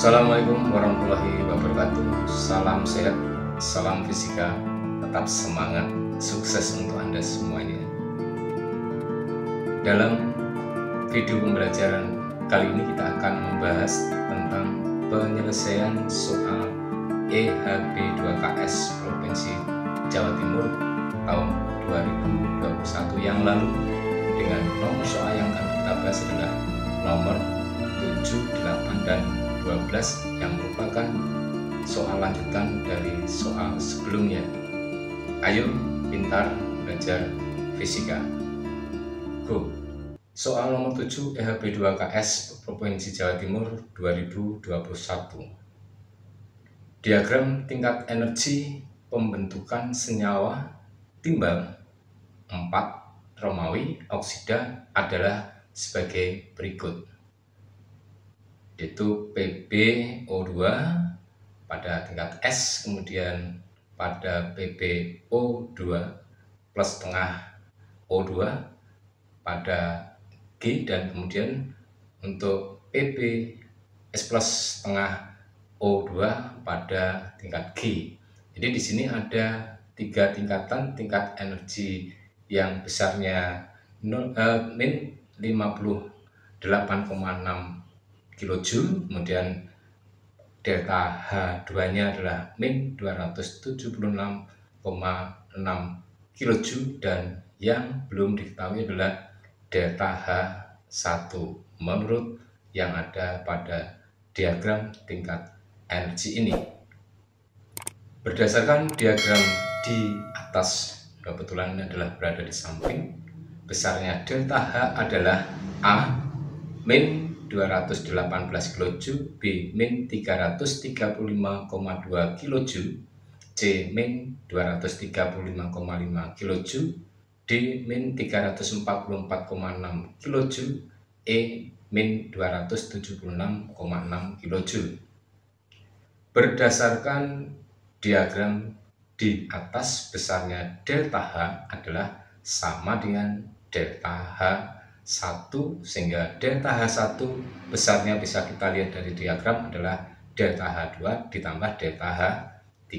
Assalamualaikum warahmatullahi wabarakatuh. Salam sehat, salam fisika, tetap semangat, sukses untuk Anda semuanya. Dalam video pembelajaran kali ini kita akan membahas tentang penyelesaian soal EHB2KS Provinsi Jawa Timur tahun 2021 yang lalu, dengan nomor soal yang akan kita bahas adalah nomor 7, 8, dan 12 yang merupakan soal lanjutan dari soal sebelumnya. Ayo pintar belajar fisika. Go. Soal nomor 7 EHB2KS Provinsi Jawa Timur 2021. Diagram tingkat energi pembentukan senyawa timbal 4 Romawi oksida adalah sebagai berikut, yaitu PbO2 pada tingkat S, kemudian pada PbO2 plus setengah O2 pada G, dan kemudian untuk Pb S plus setengah O2 pada tingkat G. Jadi di sini ada 3 tingkatan tingkat energi yang besarnya min 58,6 kilojoule, kemudian delta H2-nya adalah min 276,6 kilojoule, dan yang belum diketahui adalah delta H1 menurut yang ada pada diagram tingkat energi ini. Berdasarkan diagram di atas, kebetulan ini adalah berada di samping, besarnya delta H adalah A min 218 kJ, B min 335,2 kJ, C min 235,5 kJ, D min 344,6 kJ, E min 276,6 kJ. Berdasarkan diagram di atas, besarnya delta H adalah sama dengan delta H1, sehingga delta H1 besarnya bisa kita lihat dari diagram adalah delta H2 ditambah delta H3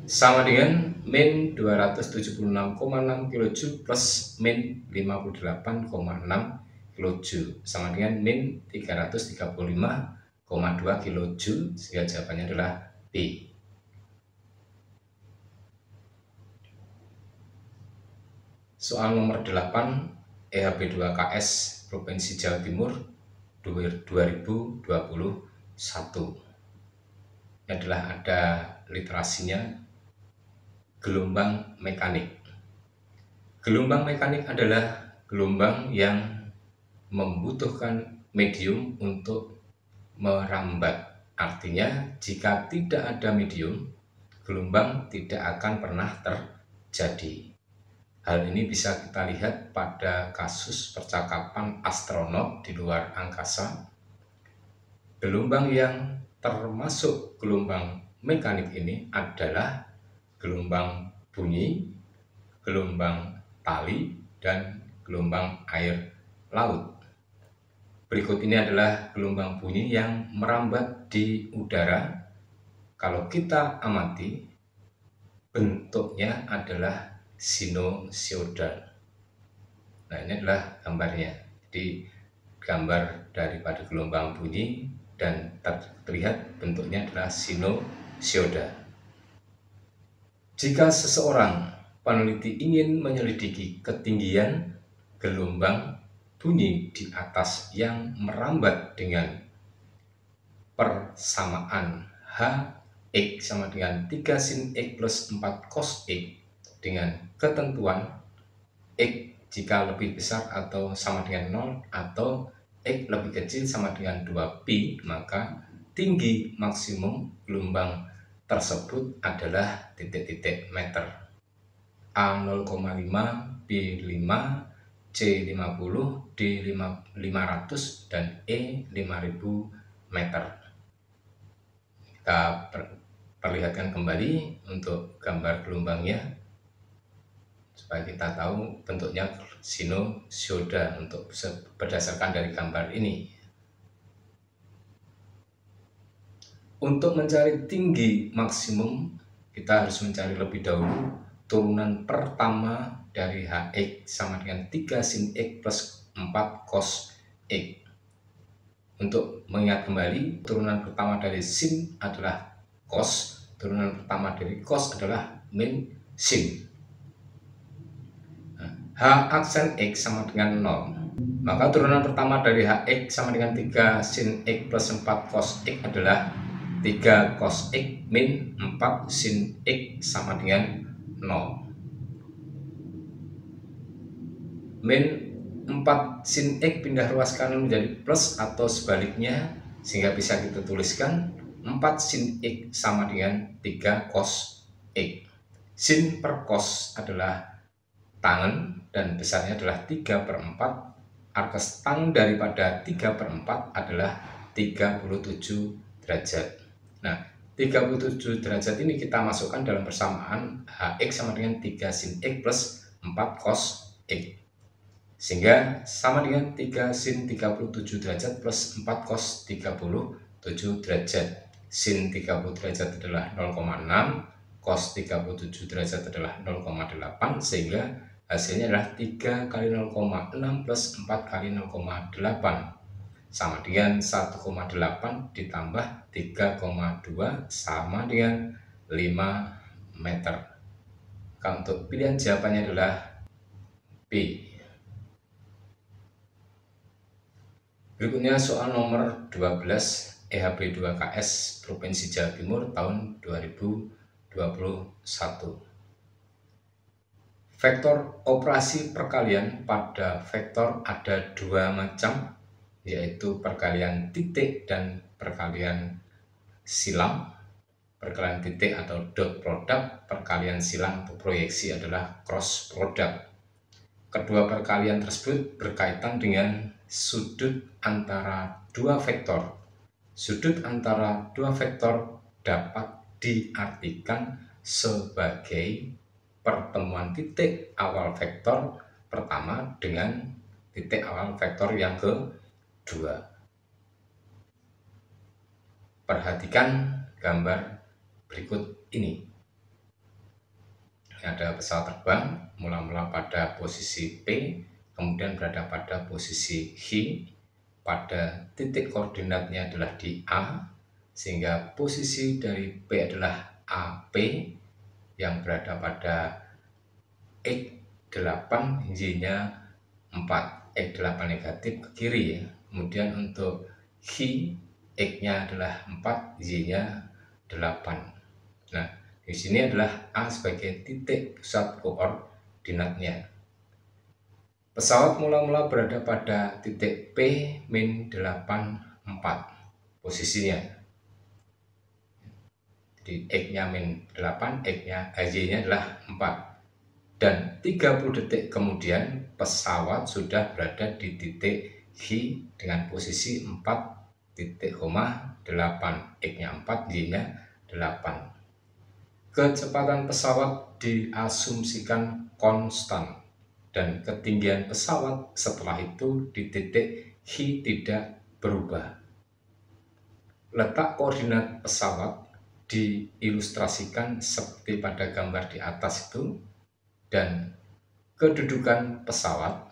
sama dengan min 276,6 kJ plus min 58,6 kJ sama dengan min 335,2 kJ, sehingga jawabannya adalah B. Soal nomor 8 EHB2KS Provinsi Jawa Timur 2021. Ini adalah ada literasinya, gelombang mekanik. Gelombang mekanik adalah gelombang yang membutuhkan medium untuk merambat. Artinya jika tidak ada medium, gelombang tidak akan pernah terjadi. Hal ini bisa kita lihat pada kasus percakapan astronot di luar angkasa. Gelombang yang termasuk gelombang mekanik ini adalah gelombang bunyi, gelombang tali, dan gelombang air laut. Berikut ini adalah gelombang bunyi yang merambat di udara. Kalau kita amati, bentuknya adalah sinusoidal. Nah, ini adalah gambarnya. Jadi gambar daripada gelombang bunyi dan terlihat bentuknya adalah sinusoidal. Jika seseorang peneliti ingin menyelidiki ketinggian gelombang bunyi di atas yang merambat dengan persamaan Hx sama dengan 3 sin X plus 4 cos X dengan ketentuan X jika lebih besar atau sama dengan 0 atau X lebih kecil sama dengan 2pi, maka tinggi maksimum gelombang tersebut adalah titik-titik meter. A 0,5, B 5, C 50, D 500, dan E 5000 meter. Kita perlihatkan kembali untuk gambar gelombangnya supaya kita tahu bentuknya sinusoida untuk berdasarkan dari gambar ini. Untuk mencari tinggi maksimum, kita harus mencari lebih dahulu turunan pertama dari Hx sama dengan 3 sin X plus 4 cos X. Untuk mengingat kembali, turunan pertama dari sin adalah cos, turunan pertama dari cos adalah min sin. H aksen X sama dengan 0. Maka turunan pertama dari Hx sama dengan 3 sin X plus 4 cos X adalah 3 cos X min 4 sin X sama dengan 0. Min 4 sin X pindah ruas kanan menjadi plus atau sebaliknya, sehingga bisa kita tuliskan 4 sin X sama dengan 3 cos X. Sin per cos adalah tangen dan besarnya adalah 3/4. Arkes tang daripada 3/4 adalah 37 derajat. Nah, 37 derajat ini kita masukkan dalam persamaan Hx sama dengan 3 sin X plus 4 cos X. Sehingga sama dengan 3 sin 37 derajat plus 4 cos 37 derajat. Sin 30 derajat adalah 0,6, cos 37 derajat adalah 0,8, sehingga hasilnya adalah 3 kali 0,6 plus 4 kali 0,8 sama dengan 1,8 ditambah 3,2 sama dengan 5 meter. Maka untuk pilihan jawabannya adalah B. Berikutnya soal nomor 12 EHB 2KS Provinsi Jawa Timur tahun 2021. Vektor operasi perkalian pada vektor ada dua macam, yaitu perkalian titik dan perkalian silang. Perkalian titik atau dot product, perkalian silang atau proyeksi adalah cross product. Kedua perkalian tersebut berkaitan dengan sudut antara dua vektor. Sudut antara dua vektor dapat diartikan sebagai pertemuan titik awal vektor pertama dengan titik awal vektor yang kedua. Perhatikan gambar berikut ini. Ada pesawat terbang mula-mula pada posisi P, kemudian berada pada posisi H, pada titik koordinatnya adalah di A, sehingga posisi dari P adalah AP yang berada pada X8, Y-nya 4, X8 negatif ke kiri ya. Kemudian untuk H, X-nya adalah 4, Y-nya 8. Nah, di sini adalah A sebagai titik pusat koordinatnya. Pesawat mula-mula berada pada titik P-84 posisinya. Jadi X-nya -8, Y-nya adalah 4. Dan 30 detik kemudian pesawat sudah berada di titik H dengan posisi 4,8, X-nya 4, Y-nya 8. Kecepatan pesawat diasumsikan konstan dan ketinggian pesawat setelah itu di titik H tidak berubah. Letak koordinat pesawat diilustrasikan seperti pada gambar di atas itu, dan kedudukan pesawat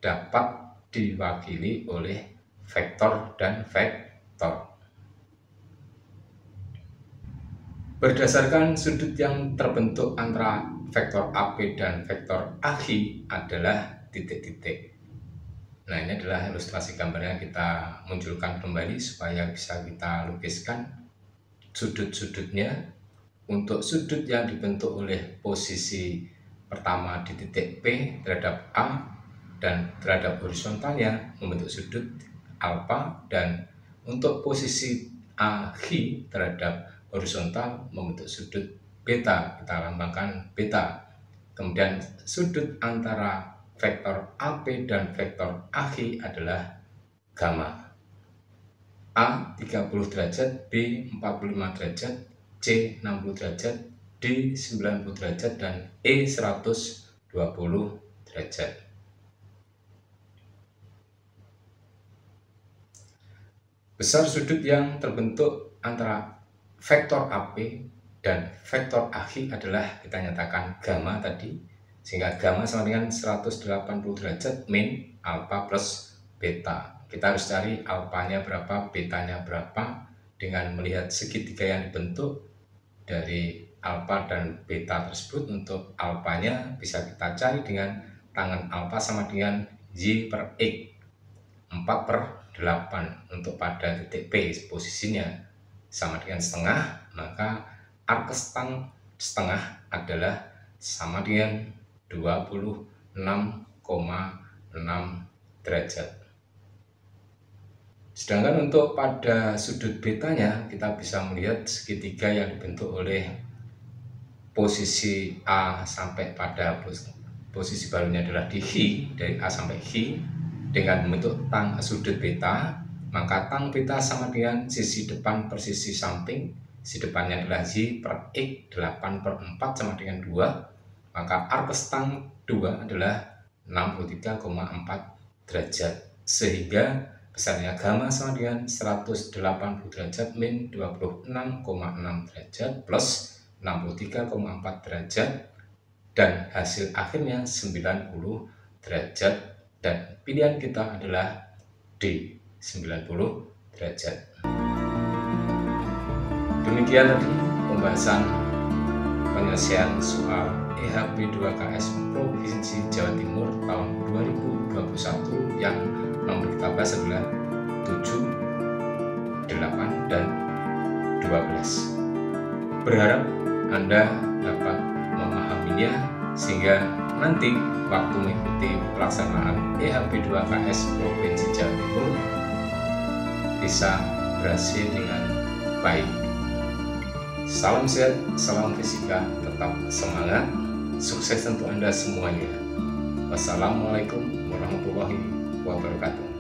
dapat diwakili oleh vektor dan vektor. Berdasarkan sudut yang terbentuk antara vektor AP dan vektor AH adalah titik-titik. Nah, ini adalah ilustrasi gambarnya, kita munculkan kembali supaya bisa kita lukiskan sudut-sudutnya. Untuk sudut yang dibentuk oleh posisi pertama di titik P terhadap A dan terhadap horizontalnya membentuk sudut alfa, dan untuk posisi AH terhadap horizontal membentuk sudut beta, kita lambangkan beta. Kemudian sudut antara vektor AP dan vektor AH adalah gamma. A 30 derajat, B 45 derajat, C 60 derajat, D 90 derajat, dan E 120 derajat. Besar sudut yang terbentuk antara vektor AP dan vektor AX adalah kita nyatakan gamma tadi, sehingga gamma sama dengan 180 derajat min alfa plus beta. Kita harus cari alfanya berapa, betanya berapa dengan melihat segitiga yang dibentuk dari alfa dan beta tersebut. Untuk alfanya bisa kita cari dengan tangan alfa sama dengan Y per X 4/8. Untuk pada titik P posisinya sama dengan setengah, maka arc setengah adalah sama dengan 26,6 derajat. Sedangkan untuk pada sudut betanya kita bisa melihat segitiga yang dibentuk oleh posisi A sampai pada posisi barunya adalah di H, dari A sampai H dengan membentuk tang sudut beta, maka tang beta sama dengan sisi depan per sisi samping. Sisi depannya adalah Y per X 8/4 sama dengan 2, maka arc tang 2 adalah 63,4 derajat, sehingga besarnya gamma sama dengan 180 derajat min 26,6 derajat plus 63,4 derajat, dan hasil akhirnya 90 derajat, dan pilihan kita adalah D, 90 derajat. Demikian tadi pembahasan penyelesaian soal EHB 2KS Provinsi Jawa Timur tahun 2021 yang nomor kita bahas adalah 7, 8, dan 12. Berharap Anda dapat memahaminya sehingga nanti waktu mengikuti pelaksanaan EHB 2KS Provinsi Jawa Timur bisa berhasil dengan baik. Salam sehat, salam fisika, tetap semangat, sukses untuk Anda semuanya. Wassalamualaikum warahmatullahi wabarakatuh.